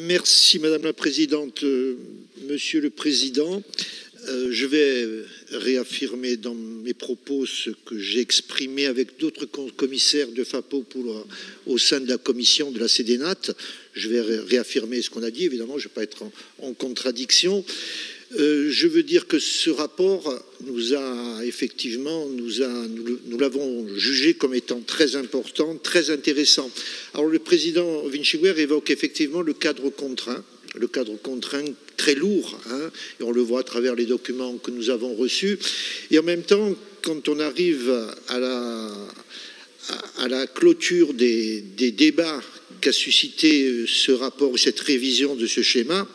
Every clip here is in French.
Merci Madame la Présidente. Monsieur le Président, je vais réaffirmer dans mes propos ce que j'ai exprimé avec d'autres commissaires de FAPO au sein de la commission de la CDNAT. Je vais réaffirmer ce qu'on a dit, évidemment, je ne vais pas être en contradiction. Je veux dire que ce rapport nous l'avons jugé comme étant très important, très intéressant. Alors le président Vinciguer évoque effectivement le cadre contraint très lourd, hein, et on le voit à travers les documents que nous avons reçus. Et en même temps, quand on arrive à la clôture des débats qu'a suscité ce rapport, cette révision de ce schéma,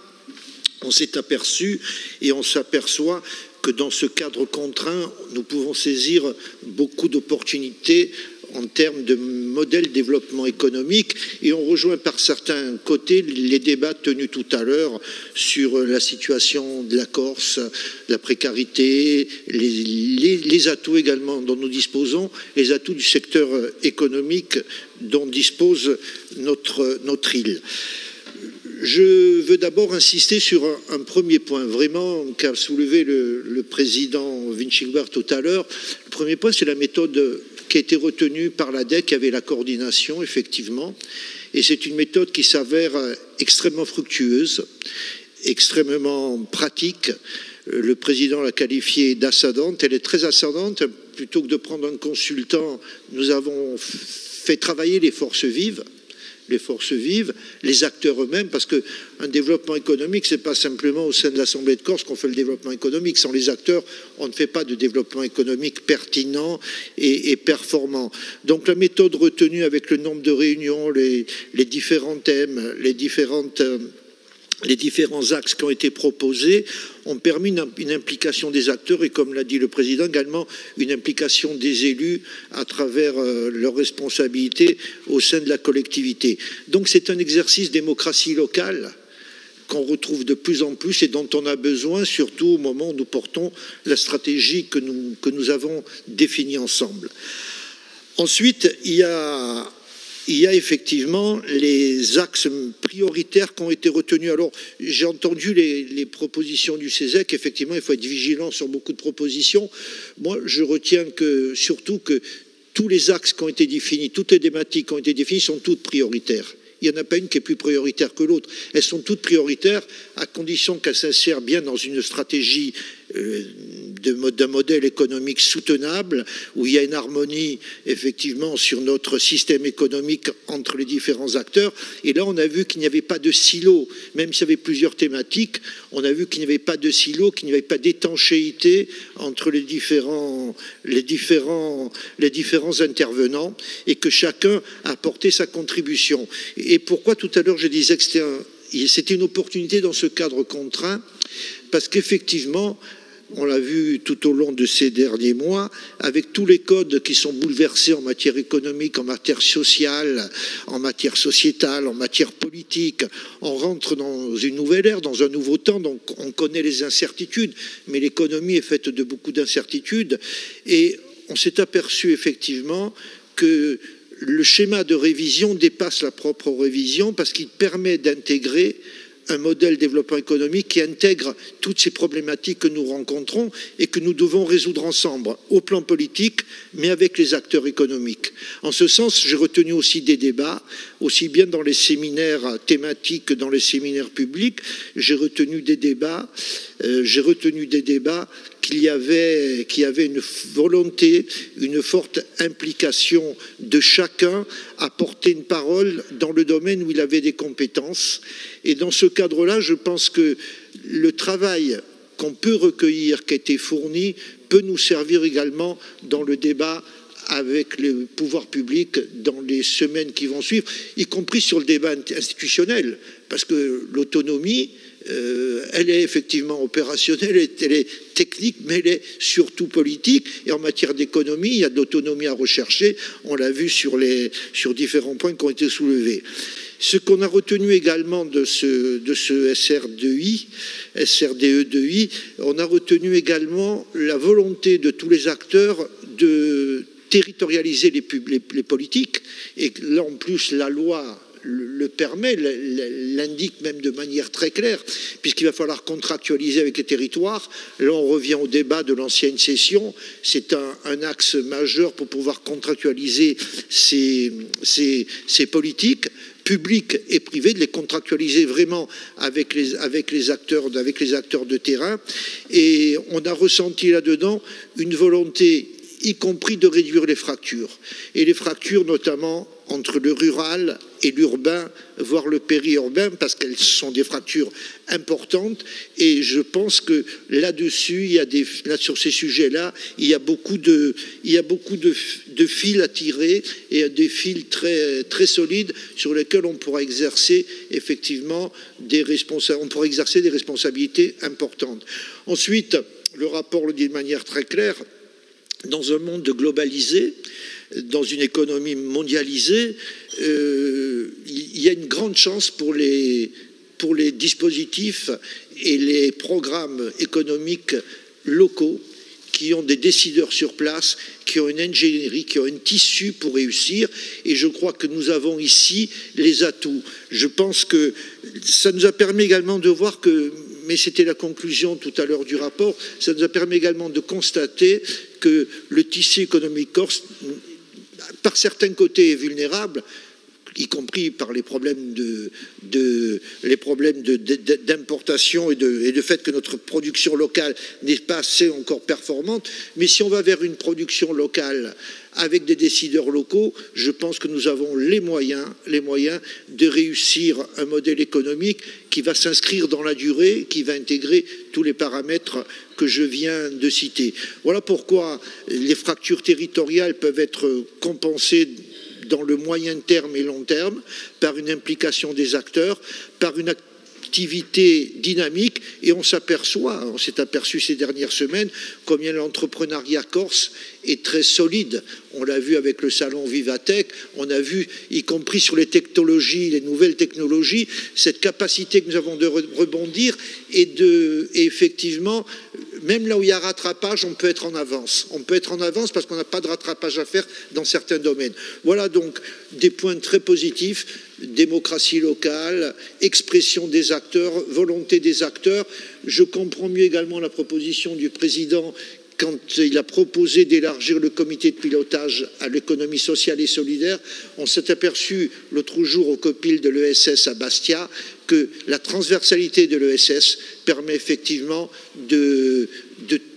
on s'est aperçu et on s'aperçoit que dans ce cadre contraint, nous pouvons saisir beaucoup d'opportunités en termes de modèle de développement économique, et on rejoint par certains côtés les débats tenus tout à l'heure sur la situation de la Corse, la précarité, les atouts également dont nous disposons, les atouts du secteur économique dont dispose notre île. Je veux d'abord insister sur un premier point, vraiment, qu'a soulevé le président Vinciguer tout à l'heure. Le premier point, c'est la méthode qui a été retenue par l'ADEC, qui avait la coordination, effectivement. Et c'est une méthode qui s'avère extrêmement fructueuse, extrêmement pratique. Le président l'a qualifiée d'ascendante. Elle est très ascendante. Plutôt que de prendre un consultant, nous avons fait travailler les forces vives, les acteurs eux-mêmes, parce qu'un développement économique, ce n'est pas simplement au sein de l'Assemblée de Corse qu'on fait le développement économique. Sans les acteurs, on ne fait pas de développement économique pertinent et performant. Donc la méthode retenue avec le nombre de réunions, les différents thèmes, les différents axes qui ont été proposés ont permis une implication des acteurs et, comme l'a dit le président, également une implication des élus à travers leurs responsabilités au sein de la collectivité. Donc c'est un exercice démocratie locale qu'on retrouve de plus en plus et dont on a besoin, surtout au moment où nous portons la stratégie que nous avons définie ensemble. Ensuite, il y a effectivement les axes prioritaires qui ont été retenus. Alors, j'ai entendu les propositions du CESEC. Effectivement, il faut être vigilant sur beaucoup de propositions. Moi, je retiens surtout que tous les axes qui ont été définis, toutes les thématiques qui ont été définies sont toutes prioritaires. Il n'y en a pas une qui est plus prioritaire que l'autre. Elles sont toutes prioritaires à condition qu'elles s'insèrent bien dans une stratégie d'un modèle économique soutenable, où il y a une harmonie effectivement sur notre système économique entre les différents acteurs. Et là, on a vu qu'il n'y avait pas de silo, même s'il y avait plusieurs thématiques, on a vu qu'il n'y avait pas de silo, qu'il n'y avait pas d'étanchéité entre les différents intervenants, et que chacun a apporté sa contribution. Et pourquoi tout à l'heure je disais que c'était une opportunité dans ce cadre contraint, parce qu'effectivement, on l'a vu tout au long de ces derniers mois, avec tous les codes qui sont bouleversés en matière économique, en matière sociale, en matière sociétale, en matière politique. On rentre dans une nouvelle ère, dans un nouveau temps, donc on connaît les incertitudes, mais l'économie est faite de beaucoup d'incertitudes. Et on s'est aperçu effectivement que le schéma de révision dépasse la propre révision, parce qu'il permet d'intégrer un modèle de développement économique qui intègre toutes ces problématiques que nous rencontrons et que nous devons résoudre ensemble, au plan politique, mais avec les acteurs économiques. En ce sens, j'ai retenu aussi des débats, aussi bien dans les séminaires thématiques que dans les séminaires publics. J'ai retenu des débats qu'il y avait une volonté, une forte implication de chacun à porter une parole dans le domaine où il avait des compétences. Et dans ce cadre-là, je pense que le travail qu'on peut recueillir, qui a été fourni, peut nous servir également dans le débat avec les pouvoirs publics dans les semaines qui vont suivre, y compris sur le débat institutionnel, parce que l'autonomie, elle est effectivement opérationnelle, elle est technique, mais elle est surtout politique. Et en matière d'économie, il y a de l'autonomie à rechercher. On l'a vu sur différents points qui ont été soulevés. Ce qu'on a retenu également de ce SRDE2I, on a retenu également la volonté de tous les acteurs de territorialiser les politiques. Et là, en plus, la loi le permet, l'indique même de manière très claire, puisqu'il va falloir contractualiser avec les territoires. Là, on revient au débat de l'ancienne session. C'est un axe majeur pour pouvoir contractualiser ces politiques publics et privés, de les contractualiser vraiment avec les acteurs de terrain. Et on a ressenti là-dedans une volonté, y compris de réduire les fractures. Et les fractures notamment entre le rural et l'urbain, voire le périurbain, parce qu'elles sont des fractures importantes. Et je pense que là-dessus, sur ces sujets-là, il y a beaucoup de fils à tirer, et des fils très, très solides sur lesquels on pourra exercer effectivement des responsabilités importantes. Ensuite, le rapport le dit de manière très claire. Dans un monde globalisé, dans une économie mondialisée, il y a une grande chance pour les dispositifs et les programmes économiques locaux qui ont des décideurs sur place, qui ont une ingénierie, qui ont un tissu pour réussir. Et je crois que nous avons ici les atouts. Je pense que ça nous a permis également de voir que, mais c'était la conclusion tout à l'heure du rapport, ça nous a permis également de constater que le tissu économique corse, par certains côtés, est vulnérable, y compris par les problèmes d'importation et de fait que notre production locale n'est pas assez encore performante. Mais si on va vers une production locale avec des décideurs locaux, je pense que nous avons les moyens de réussir un modèle économique qui va s'inscrire dans la durée, qui va intégrer tous les paramètres que je viens de citer. Voilà pourquoi les fractures territoriales peuvent être compensées dans le moyen terme et long terme, par une implication des acteurs, par une activité dynamique, et on s'est aperçu ces dernières semaines combien l'entrepreneuriat corse est très solide. On l'a vu avec le salon Vivatech, on a vu, y compris sur les technologies, les nouvelles technologies, cette capacité que nous avons de rebondir et effectivement, même là où il y a rattrapage, on peut être en avance. On peut être en avance parce qu'on n'a pas de rattrapage à faire dans certains domaines. Voilà donc des points très positifs. Démocratie locale, expression des acteurs, volonté des acteurs. Je comprends mieux également la proposition du président quand il a proposé d'élargir le comité de pilotage à l'économie sociale et solidaire. On s'est aperçu l'autre jour au COPIL de l'ESS à Bastia que la transversalité de l'ESS permet effectivement de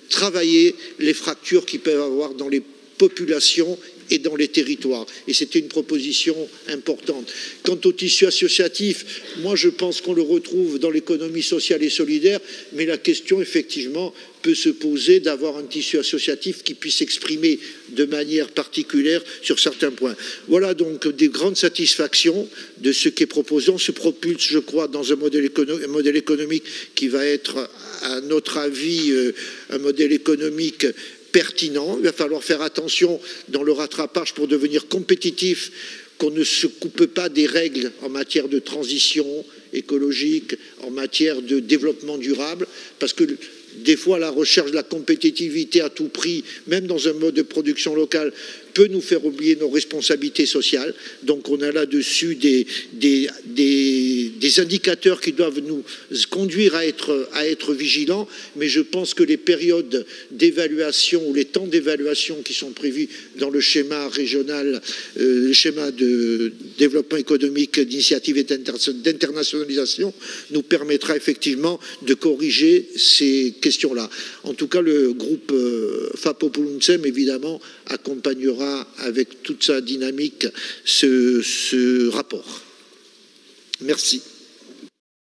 travailler les fractures qu'il peut y avoir dans les populations et dans les territoires. Et c'était une proposition importante. Quant au tissu associatif, moi je pense qu'on le retrouve dans l'économie sociale et solidaire, mais la question effectivement peut se poser d'avoir un tissu associatif qui puisse s'exprimer de manière particulière sur certains points. Voilà donc des grandes satisfactions de ce qui est proposé. On se propulse, je crois, dans un modèle économique qui va être, à notre avis, un modèle économique pertinent. Il va falloir faire attention dans le rattrapage pour devenir compétitif, qu'on ne se coupe pas des règles en matière de transition écologique, en matière de développement durable, parce que des fois la recherche de la compétitivité à tout prix, même dans un mode de production locale, peut nous faire oublier nos responsabilités sociales. Donc on a là-dessus des indicateurs qui doivent nous conduire à être vigilants, mais je pense que les périodes d'évaluation ou les temps d'évaluation qui sont prévus dans le schéma régional, le schéma de développement économique, d'initiative et d'internationalisation nous permettra effectivement de corriger ces questions-là. En tout cas, le groupe FAPO-Pulunsem, évidemment, accompagnera avec toute sa dynamique ce rapport. Merci.